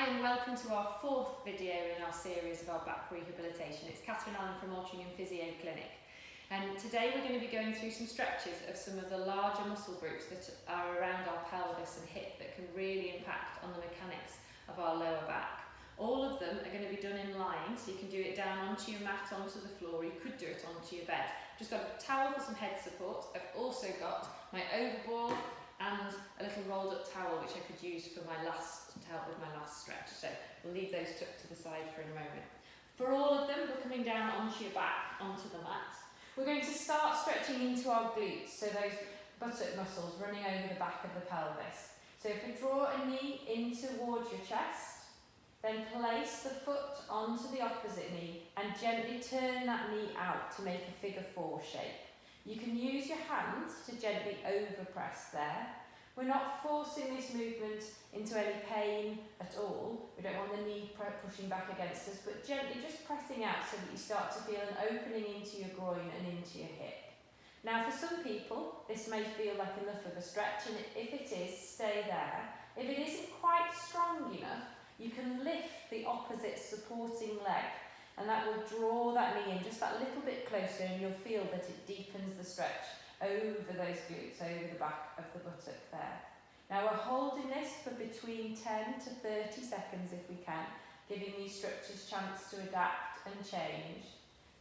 Hi and welcome to our fourth video in our series of our back rehabilitation. It's Catherine Allen from Altrincham Physio Clinic, and today we're going to be going through some stretches of some of the larger muscle groups that are around our pelvis and hip that can really impact on the mechanics of our lower back. All of them are going to be done in lying, so you can do it down onto your mat, onto the floor, or you could do it onto your bed. I've just got a towel for some head support. I've also got my overball and a little rolled up towel which I could use for my last, to help with my last stretch. So we'll leave those tucked to the side for a moment. For all of them, we're coming down onto your back, onto the mat. We're going to start stretching into our glutes, so those buttock muscles running over the back of the pelvis. So if we draw a knee in towards your chest, then place the foot onto the opposite knee and gently turn that knee out to make a figure 4 shape. You can use your hands to gently overpress there. We're not forcing this movement into any pain at all. We don't want the knee pushing back against us, but gently just pressing out so that you start to feel an opening into your groin and into your hip. Now for some people, this may feel like enough of a stretch, and if it is, stay there. If it isn't quite strong enough, you can lift the opposite supporting leg, and that will draw that knee in just that little bit closer, and you'll feel that it deepens the stretch over those glutes, over the back of the buttock there. Now we're holding this for between 10 to 30 seconds if we can, giving these structures chance to adapt and change.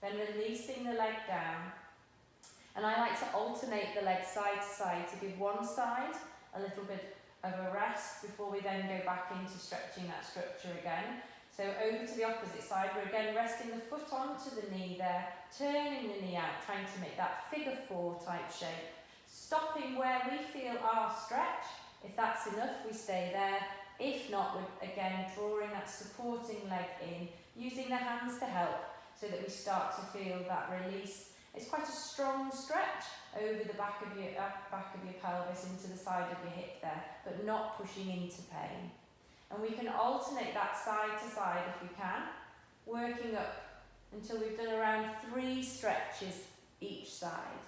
Then releasing the leg down. And I like to alternate the legs side to side to give one side a little bit of a rest before we then go back into stretching that structure again. So over to the opposite side, we're again resting the foot onto the knee there, turning the knee out, trying to make that figure 4 type shape. Stopping where we feel our stretch. If that's enough, we stay there. If not, we're again drawing that supporting leg in, using the hands to help so that we start to feel that release. It's quite a strong stretch over the back of your pelvis into the side of your hip there, but not pushing into pain. And we can alternate that side to side if we can, working up until we've done around 3 stretches each side.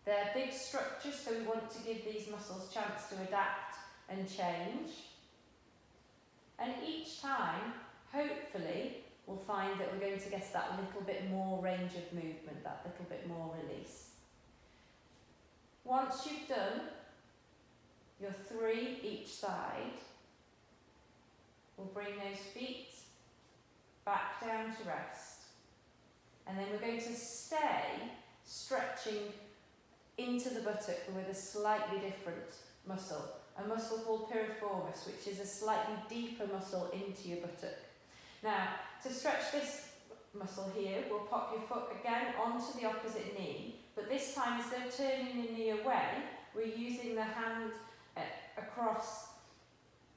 They're big structures, so we want to give these muscles a chance to adapt and change. And each time, hopefully, we'll find that we're going to get that little bit more range of movement, that little bit more release. Once you've done your 3 each side, we'll bring those feet back down to rest. And then we're going to stay stretching into the buttock with a slightly different muscle. A muscle called piriformis, which is a slightly deeper muscle into your buttock. Now, to stretch this muscle here, we'll pop your foot again onto the opposite knee, but this time instead of turning the knee away, we're using the hand across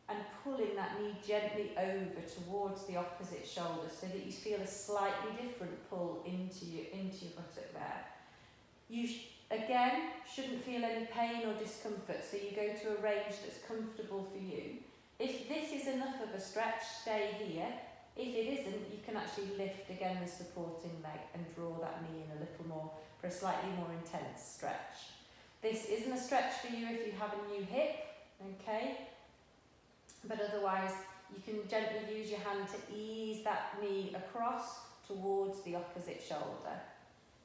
and pulling that knee gently over towards the opposite shoulder so that you feel a slightly different pull into your buttock there. You again shouldn't feel any pain or discomfort, so you go to a range that's comfortable for you. If this is enough of a stretch, stay here. If it isn't, you can actually lift again the supporting leg and draw that knee in a little more for a slightly more intense stretch. This isn't a stretch for you if you have a new hip, okay? But otherwise, you can gently use your hand to ease that knee across towards the opposite shoulder.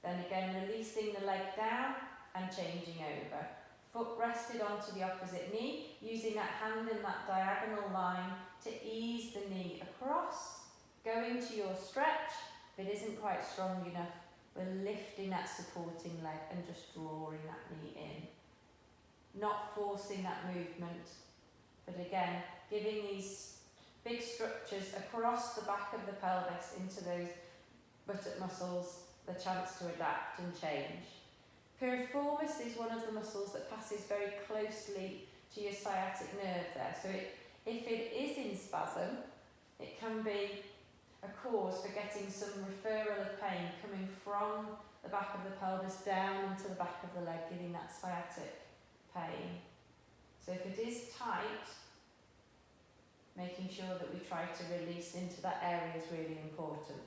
Then again, releasing the leg down and changing over. Foot rested onto the opposite knee, using that hand in that diagonal line to ease the knee across, going to your stretch. If it isn't quite strong enough, we're lifting that supporting leg and just drawing that knee in. Not forcing that movement, but again, giving these big structures across the back of the pelvis into those buttock muscles the chance to adapt and change. Piriformis is one of the muscles that passes very closely to your sciatic nerve there. So if it is in spasm, it can be a cause for getting some referral of pain coming from the back of the pelvis down into the back of the leg, giving that sciatic pain. So if it is tight, making sure that we try to release into that area is really important.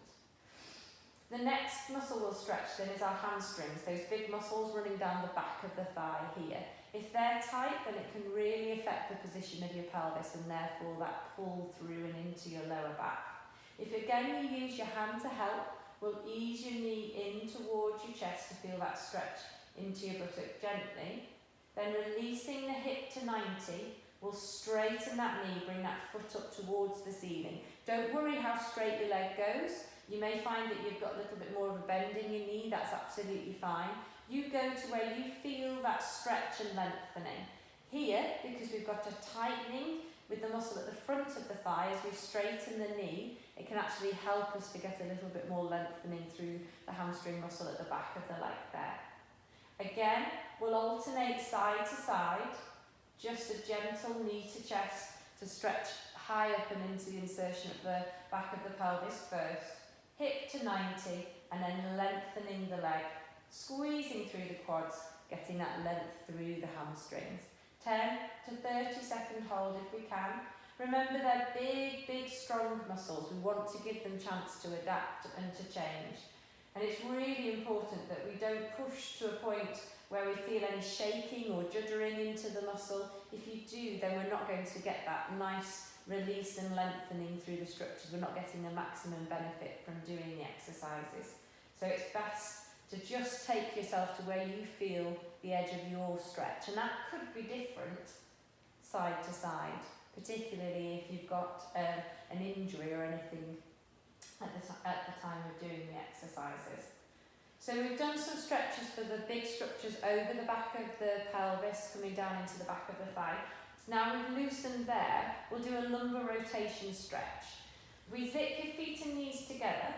The next muscle we'll stretch then is our hamstrings, those big muscles running down the back of the thigh here. If they're tight, then it can really affect the position of your pelvis and therefore that pull through and into your lower back. If again you use your hand to help, we'll ease your knee in towards your chest to feel that stretch into your buttock gently. Then releasing the hip to 90, we'll straighten that knee, bring that foot up towards the ceiling. Don't worry how straight your leg goes. You may find that you've got a little bit more of a bend in your knee, that's absolutely fine. You go to where you feel that stretch and lengthening. Here, because we've got a tightening with the muscle at the front of the thigh, as we straighten the knee, it can actually help us to get a little bit more lengthening through the hamstring muscle at the back of the leg there. Again, we'll alternate side to side, just a gentle knee to chest to stretch high up and into the insertion at the back of the pelvis first. Hip to 90 and then lengthening the leg, squeezing through the quads, getting that length through the hamstrings. 10 to 30 second hold if we can. Remember they're big, big, strong muscles. We want to give them chance to adapt and to change. And it's really important that we don't push to a point where we feel any shaking or juddering into the muscle. If you do, then we're not going to get that nice release and lengthening through the structures. We're not getting the maximum benefit from doing the exercises. So it's best to just take yourself to where you feel the edge of your stretch. And that could be different side to side, particularly if you've got an injury or anything at the time of doing the exercises. So we've done some stretches for the big structures over the back of the pelvis, coming down into the back of the thigh. So now we've loosened there, we'll do a lumbar rotation stretch. We zip your feet and knees together,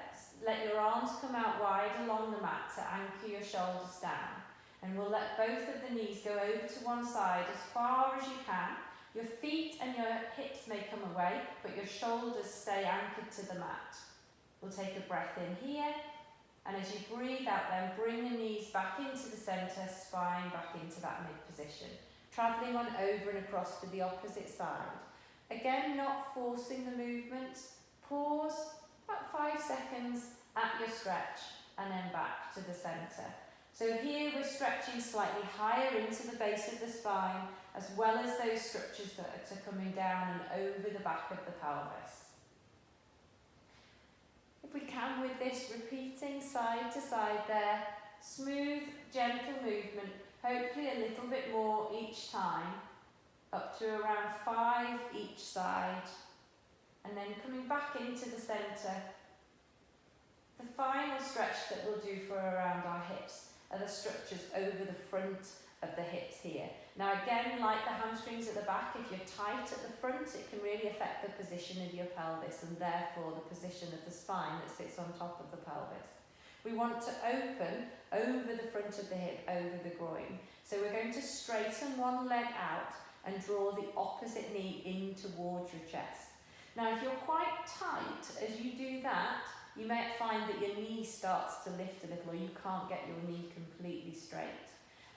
let your arms come out wide along the mat to anchor your shoulders down. And we'll let both of the knees go over to one side as far as you can. Your feet and your hips may come away, but your shoulders stay anchored to the mat. We'll take a breath in here, and as you breathe out then, bring the knees back into the centre, spine back into that mid position. Travelling on over and across to the opposite side. Again, not forcing the movement. Pause, about 5 seconds at your stretch, and then back to the centre. So here we're stretching slightly higher into the base of the spine, as well as those structures that are coming down and over the back of the pelvis. If we can with this, repeating side to side there, smooth, gentle movement, hopefully a little bit more each time, up to around 5 each side, and then coming back into the centre. The final stretch that we'll do for around our hips are the structures over the front of the hips here. Now again, like the hamstrings at the back, if you're tight at the front, it can really affect the position of your pelvis and therefore the position of the spine that sits on top of the pelvis. We want to open over the front of the hip, over the groin. So we're going to straighten one leg out and draw the opposite knee in towards your chest. Now if you're quite tight as you do that, you might find that your knee starts to lift a little, or you can't get your knee completely straight.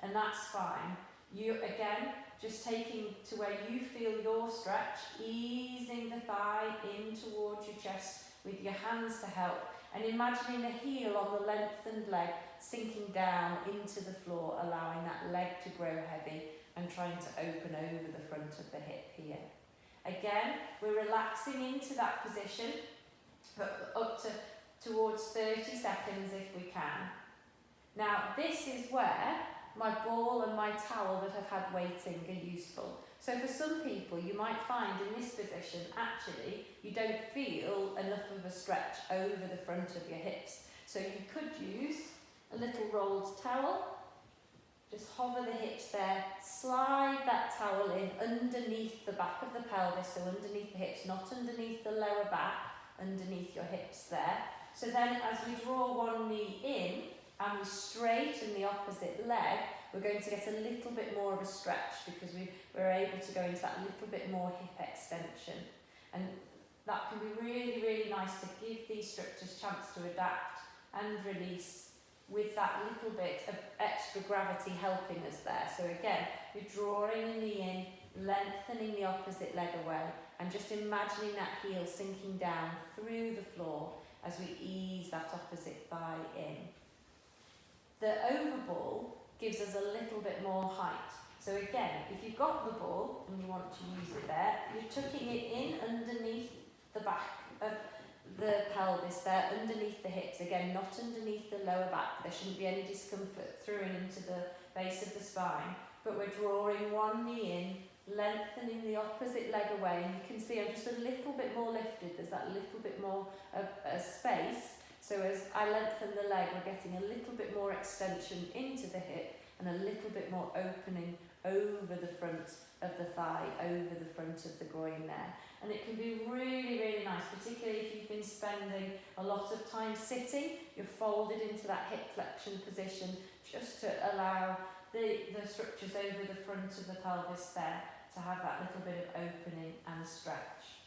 And that's fine. You, again, just taking to where you feel your stretch, easing the thigh in towards your chest with your hands to help, and imagining the heel on the lengthened leg sinking down into the floor, allowing that leg to grow heavy and trying to open over the front of the hip here. Again, we're relaxing into that position, but up to towards 30 seconds if we can. Now this is where my ball and my towel that I've had waiting are useful. So for some people you might find in this position actually you don't feel enough of a stretch over the front of your hips. So you could use a little rolled towel, just hover the hips there, slide that towel in underneath the back of the pelvis, so underneath the hips, not underneath the lower back, underneath your hips there. So then as we draw one knee in and we straighten the opposite leg, we're going to get a little bit more of a stretch because we're able to go into that little bit more hip extension. And that can be really, really nice to give these structures a chance to adapt and release with that little bit of extra gravity helping us there. So again, we're drawing the knee in, lengthening the opposite leg away, and just imagining that heel sinking down through the floor as we ease that opposite thigh in. The overball gives us a little bit more height. So again, if you've got the ball and you want to use it there, you're tucking it in underneath the back of the pelvis there, underneath the hips, again not underneath the lower back. There shouldn't be any discomfort through and into the base of the spine, but we're drawing one knee in, lengthening the opposite leg away, and you can see I'm just a little bit more lifted. There's that little bit more of a space, so as I lengthen the leg we're getting a little bit more extension into the hip and a little bit more opening over the front of the thigh, over the front of the groin there. And it can be really, really nice, particularly if you've been spending a lot of time sitting. You're folded into that hip flexion position just to allow the structures over the front of the pelvis there to have that little bit of opening and stretch.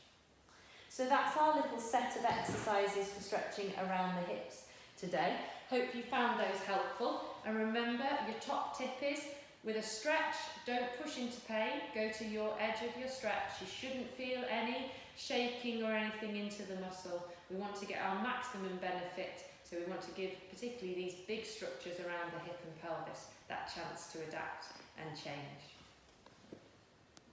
So that's our little set of exercises for stretching around the hips today. Hope you found those helpful. And remember, your top tip is, with a stretch, don't push into pain, go to your edge of your stretch. You shouldn't feel any shaking or anything into the muscle. We want to get our maximum benefit, so we want to give particularly these big structures around the hip and pelvis that chance to adapt and change.